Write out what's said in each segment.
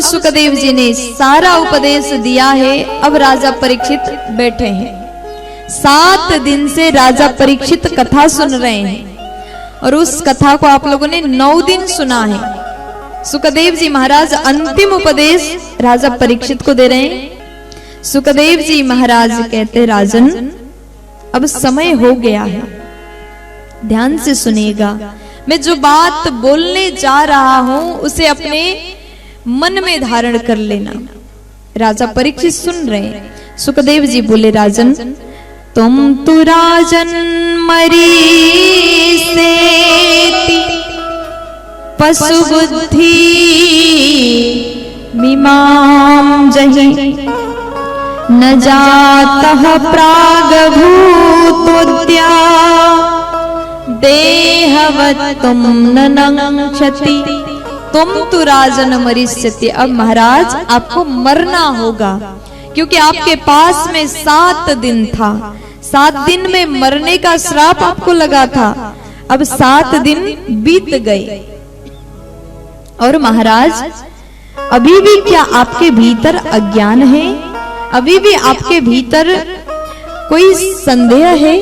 सुखदेव जी ने सारा उपदेश दिया है। अब राजा परीक्षित बैठे हैं। 7 दिन से राजा परीक्षित कथा सुन रहे हैं और उस कथा को आप लोगों ने 9 दिन सुना है। सुखदेव जी महाराज अंतिम उपदेश राजा परीक्षित को दे रहे हैं। सुखदेव जी महाराज कहते, राजन अब समय हो गया है, ध्यान से सुनिएगा। मैं जो बात बोलने जा रहा हूं उसे अपने मन में धारण कर लेना। राजा परीक्षित सुन रहे हैं। सुखदेव जी बोले, राजन तुम तो राजन मरी से पशु बुद्धि मीमां जहि न जातः प्रागभूतोद्या देहवत्तुम ननक्षति। तुम तो राजन मरिष्यति। अब महाराज आपको मरना होगा, क्योंकि आपके पास में 7 दिन था। 7 दिन में मरने का श्राप आपको लगा था। अब 7 दिन बीत गए और महाराज अभी भी क्या आपके भीतर अज्ञान है? अभी भी आपके भीतर कोई संदेह है?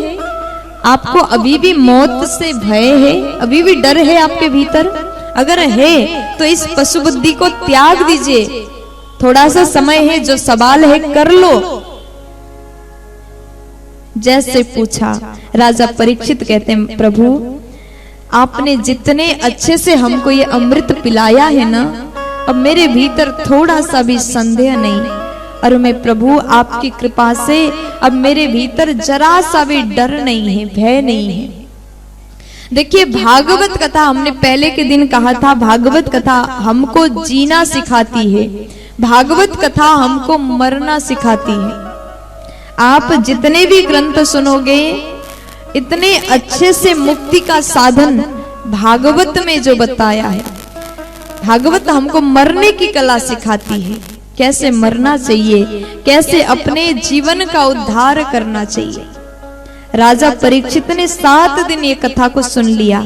आपको अभी भी मौत से भय है? अभी भी डर है आपके भीतर? अगर है तो इस पशु बुद्धि को त्याग दीजिए। थोड़ा सा समय है, जो सवाल है कर लो। जैसे पूछा। राजा परीक्षित कहते हैं, प्रभु आपने जितने अच्छे से हमको ये अमृत पिलाया है ना, अब मेरे भीतर थोड़ा सा भी संदेह नहीं। और मैं प्रभु आपकी कृपा से अब मेरे भीतर जरा सा भी डर नहीं है, भय नहीं है। देखिए, भागवत कथा हमने पहले के दिन कहा था, भागवत कथा हमको जीना सिखाती है, भागवत कथा हमको मरना सिखाती है। आप जितने भी ग्रंथ सुनोगे, इतने अच्छे से मुक्ति का साधन भागवत में जो बताया है, भागवत हमको मरने की कला सिखाती है, कैसे मरना चाहिए, कैसे अपने जीवन का उद्धार करना चाहिए। राजा परीक्षित ने 7 दिन ये कथा को सुन लिया।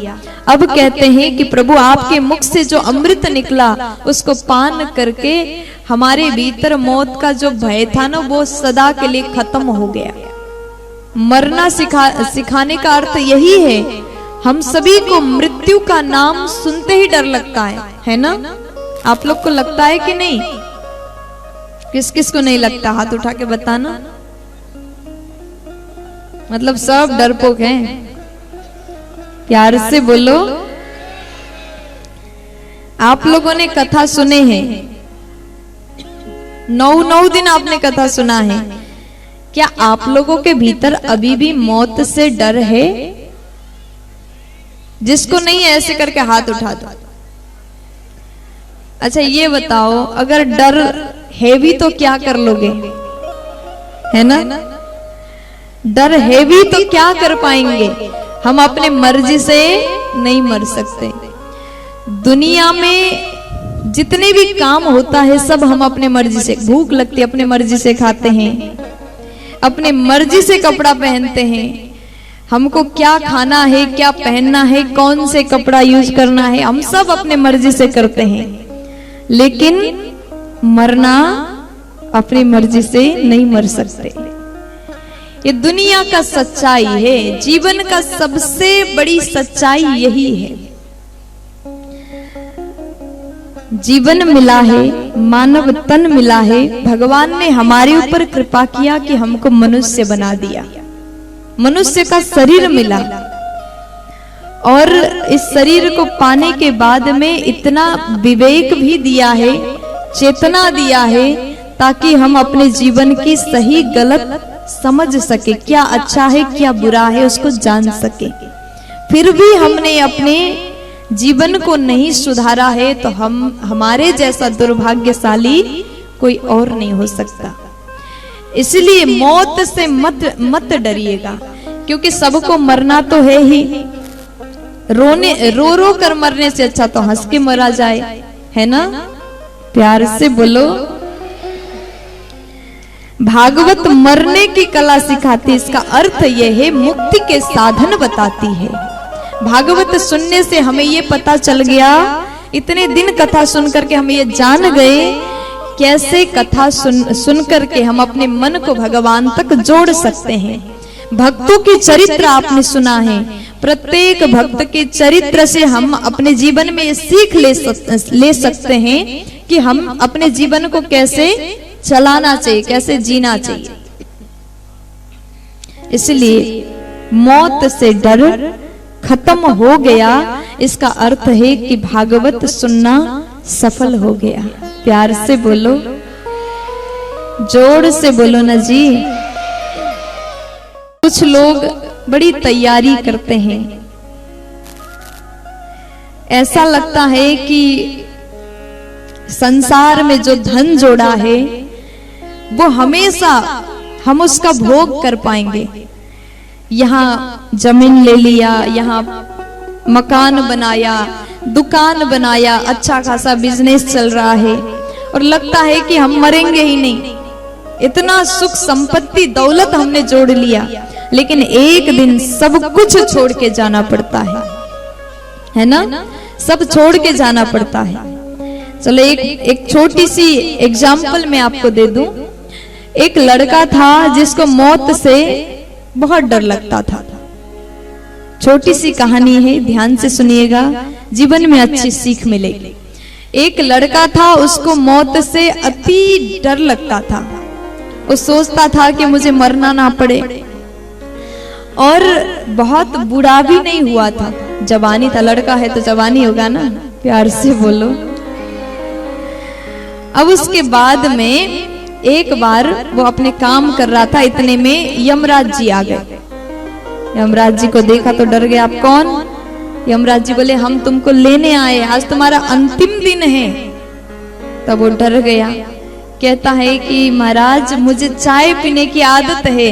अब कहते हैं कि प्रभु आपके मुख से जो अमृत निकला उसको पान करके हमारे भीतर मौत का जो भय था ना, वो सदा के लिए खत्म हो गया। मरना सिखाने का अर्थ यही है। हम सभी को मृत्यु का नाम सुनते ही डर लगता है ना? आप लोग को लगता है कि नहीं? किस किस को नहीं लगता? हाथ उठा के बताना। मतलब सब डरपोक हैं। प्यार से बोलो। आप लोगों ने कथा सुने हैं, 9 दिन आपने कथा सुना है। क्या आप लोगों के भीतर अभी भी मौत से डर है? जिसको नहीं है ऐसे करके हाथ उठा दो। अच्छा ये बताओ, अगर डर है भी तो क्या कर लोगे? है ना? डर है भी तो क्या कर पाएंगे? हम अपने मर्जी से नहीं मर सकते। दुनिया में जितने भी काम होता है सब हम अपने मर्जी से, भूख लगती है अपने मर्जी से खाते हैं, अपने मर्जी से कपड़ा पहनते हैं। हमको क्या खाना है, क्या पहनना है, कौन से कपड़ा यूज करना है, हम सब अपने मर्जी से करते हैं। लेकिन मरना अपनी मर्जी से नहीं मर सकते। ये दुनिया का सच्चाई है, जीवन का सबसे बड़ी सच्चाई यही है। जीवन मिला है, मानव तन मिला है, भगवान ने हमारे ऊपर कृपा किया कि हमको मनुष्य बना दिया, मनुष्य का शरीर मिला। और इस शरीर को पाने के बाद में इतना विवेक भी दिया है, चेतना दिया है, ताकि हम अपने जीवन की सही गलत समझ सके, क्या अच्छा है क्या बुरा है उसको जान सके। फिर भी हमने अपने जीवन को नहीं सुधारा है तो हमारे जैसा दुर्भाग्यशाली कोई और नहीं हो सकता। इसलिए मौत से मत डरिएगा, क्योंकि सबको मरना तो है ही। रो रो कर मरने से अच्छा तो हंस के मरा जाए, है ना? प्यार से बोलो। भागवत मरने की कला सिखाती, इसका अर्थ यह है मुक्ति के साधन बताती है। भागवत सुनने से हमें ये पता चल गया इतने दिन कथा सुन करके हम ये जान गए कैसे कथा सुन करके हम अपने मन को भगवान तक जोड़ सकते हैं। भक्तों के चरित्र आपने सुना है, प्रत्येक भक्त के चरित्र से हम अपने जीवन में सीख ले सकते हैं कि हम अपने जीवन को कैसे चलाना चाहिए, कैसे जीना चाहिए। इसलिए मौत से डर खत्म हो गया, इसका अर्थ है कि भागवत सुनना सफल हो गया। प्यार से बोलो, जोर से बोलो ना जी। कुछ लोग बड़ी तैयारी करते हैं, ऐसा लगता है कि संसार में जो धन जोड़ा है वो हमेशा हम उसका भोग कर पाएंगे। यहाँ जमीन ले लिया, यहाँ मकान बनाया, दुकान बनाया, अच्छा खासा बिजनेस चल रहा है और लगता है कि हम मरेंगे ही नहीं। इतना सुख संपत्ति दौलत हमने जोड़ लिया, लेकिन एक दिन सब कुछ छोड़ के जाना पड़ता है ना? सब छोड़ के जाना पड़ता है। चलो एक छोटी सी एग्जाम्पल मैं आपको दे दूं। एक लड़का था जिसको मौत से बहुत डर लगता था। छोटी सी कहानी है, ध्यान से सुनिएगा, जीवन में अच्छी सीख मिलेगी। एक लड़का था, उसको मौत से अति डर लगता था। वो सोचता था कि मुझे मरना ना पड़े, और बहुत बूढ़ा भी नहीं हुआ था, जवानी था। लड़का है तो जवानी होगा ना, प्यार से बोलो। अब उसके बाद में एक बार वो अपने काम कर रहा था, इतने में यमराज जी आ गए। यमराज जी को देखा तो डर गया। आप कौन? यमराज जी बोले हम तुमको लेने आए, आज तुम्हारा अंतिम दिन है। तब वो डर गया, कहता है कि महाराज मुझे चाय पीने की आदत है,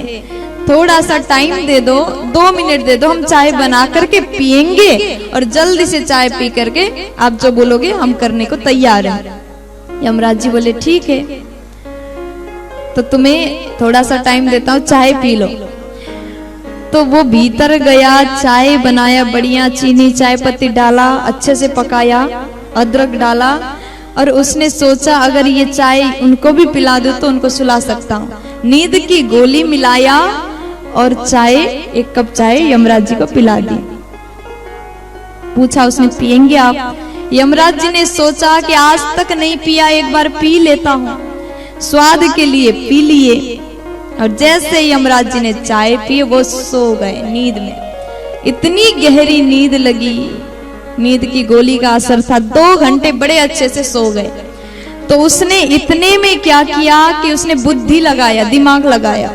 थोड़ा सा टाइम दे दो, 2 मिनट दे दो, हम चाय बना करके पियेंगे और जल्दी से चाय पी करके आप जो बोलोगे हम करने को तैयार हैं। यमराज जी बोले ठीक है, तो तुम्हें थोड़ा सा टाइम देता हूँ, चाय पी लो। तो वो भीतर गया, चाय बनाया, बढ़िया चीनी चाय पत्ती डाला, अच्छे से पकाया, अदरक डाला, और उसने सोचा अगर ये चाय उनको भी पिला दूं तो उनको सुला सकता हूँ। नींद की गोली मिलाया और चाय, 1 कप चाय यमराज जी को पिला दी। पूछा उसने पियेंगे आप? यमराज जी ने सोचा कि आज तक नहीं पिया, एक बार पी लेता हूँ, स्वाद के लिए पी लिए। और जैसे यमराज जी ने चाय पी, वो सो गए नींद में। इतनी गहरी नींद लगी, नींद की गोली का असर था। 2 घंटे बड़े अच्छे से सो गए। तो उसने इतने में क्या किया कि उसने बुद्धि लगाया, दिमाग लगाया।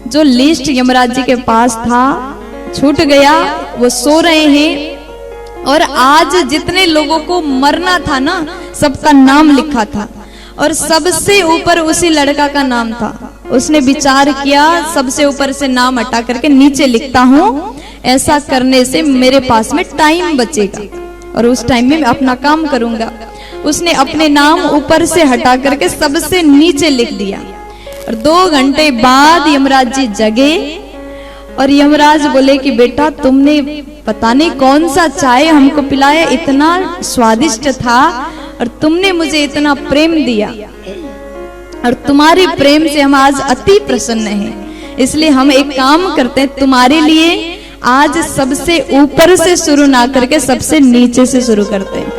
जो लिस्ट यमराज जी के पास था छूट गया, वो सो रहे हैं और आज जितने लोगों को मरना था ना, सबका नाम लिखा था और सबसे ऊपर उसी लड़का का नाम था। उसने विचार किया सबसे ऊपर से नाम हटा करके नीचे लिखता हूँ, ऐसा करने से मेरे पास में टाइम बचेगा और उस टाइम में मैं अपना काम करूंगा। उसने अपने नाम ऊपर से हटा करके सबसे नीचे लिख दिया। और 2 घंटे बाद यमराज जी जगे और यमराज बोले कि बेटा तुमने पता नहीं कौन सा चाय हमको पिलाया, इतना स्वादिष्ट था और तुमने मुझे इतना प्रेम दिया और तुम्हारे प्रेम से हम आज अति प्रसन्न हैं। इसलिए हम एक काम करते हैं, तुम्हारे लिए आज सबसे ऊपर से शुरू ना करके सबसे नीचे से शुरू करते हैं,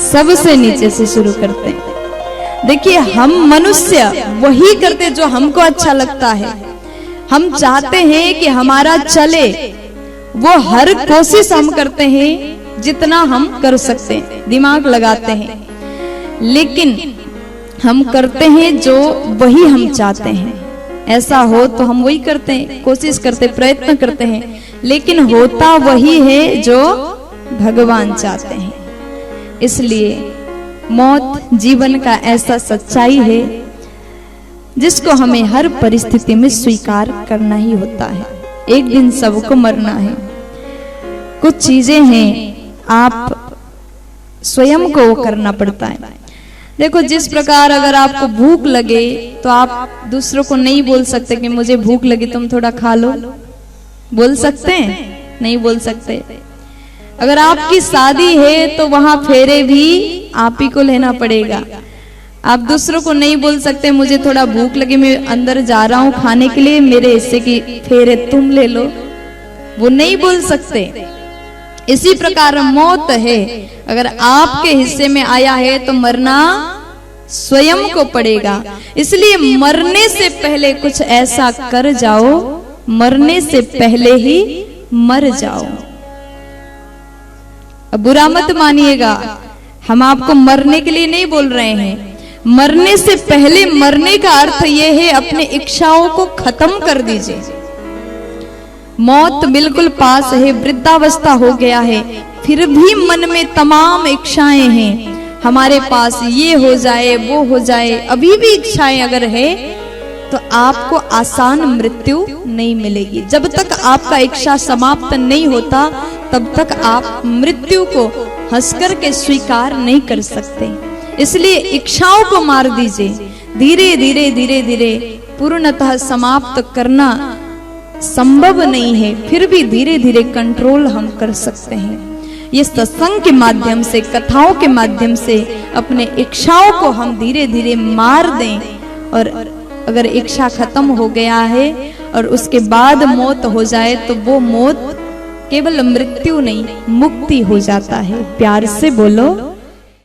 सबसे नीचे से शुरू करते हैं। देखिए हम मनुष्य वही करते जो हमको अच्छा लगता है। हम चाहते हैं कि हमारा चले, वो हर कोशिश हम करते हैं जितना हम कर सकते हैं, दिमाग लगाते हैं, लेकिन हम करते हैं जो वही हम चाहते हैं। ऐसा हो तो हम वही करते हैं, कोशिश करते, प्रयत्न करते हैं, लेकिन होता वही है जो भगवान चाहते हैं। इसलिए मौत जीवन का ऐसा सच्चाई है जिसको हमें हर परिस्थिति में स्वीकार करना ही होता है। एक दिन सबको मरना है। कुछ चीजें हैं आप स्वयं को वो करना पड़ता है। देखो जिस प्रकार अगर आपको भूख लगे तो आप दूसरों को नहीं बोल सकते कि मुझे भूख लगी तुम थोड़ा खा लो, बोल सकते हैं? नहीं बोल सकते। अगर आपकी शादी है तो वहां फेरे भी आप ही को लेना पड़ेगा। आप दूसरों को नहीं बोल सकते मुझे थोड़ा भूख लगी, मैं अंदर जा रहा हूं खाने के लिए, मेरे हिस्से की फेरे तुम ले लो, वो नहीं बोल सकते। इसी प्रकार मौत है, अगर आपके हिस्से में आया है तो मरना स्वयं को पड़ेगा। इसलिए मरने से पहले कुछ ऐसा कर जाओ, मरने से पहले ही मर जाओ। अब बुरा मत मानिएगा, हम आपको मरने के लिए नहीं बोल रहे हैं। मरने से पहले मरने का अर्थ यह है अपने इच्छाओं को खत्म कर दीजिए। मौत बिल्कुल पास है, वृद्धावस्था हो गया है, फिर भी मन में तमाम इच्छाएं हैं, हमारे पास ये हो जाए वो हो जाए, अभी भी इच्छाएं अगर है तो आपको आसान मृत्यु नहीं मिलेगी। जब तक आपका इच्छा समाप्त नहीं होता तब तक आप मृत्यु को हंसकर के स्वीकार नहीं कर सकते। इसलिए इच्छाओं को मार दीजिए। धीरे धीरे धीरे धीरे पूर्णतः समाप्त करना संभव नहीं है, फिर भी धीरे धीरे कंट्रोल हम कर सकते हैं। ये सत्संग के माध्यम से, कथाओं के माध्यम से अपने इच्छाओं को हम धीरे धीरे मार दें, और अगर इच्छा खत्म हो गया है और उसके बाद मौत हो जाए तो वो मौत केवल मृत्यु नहीं, मुक्ति हो जाता है। प्यार से बोलो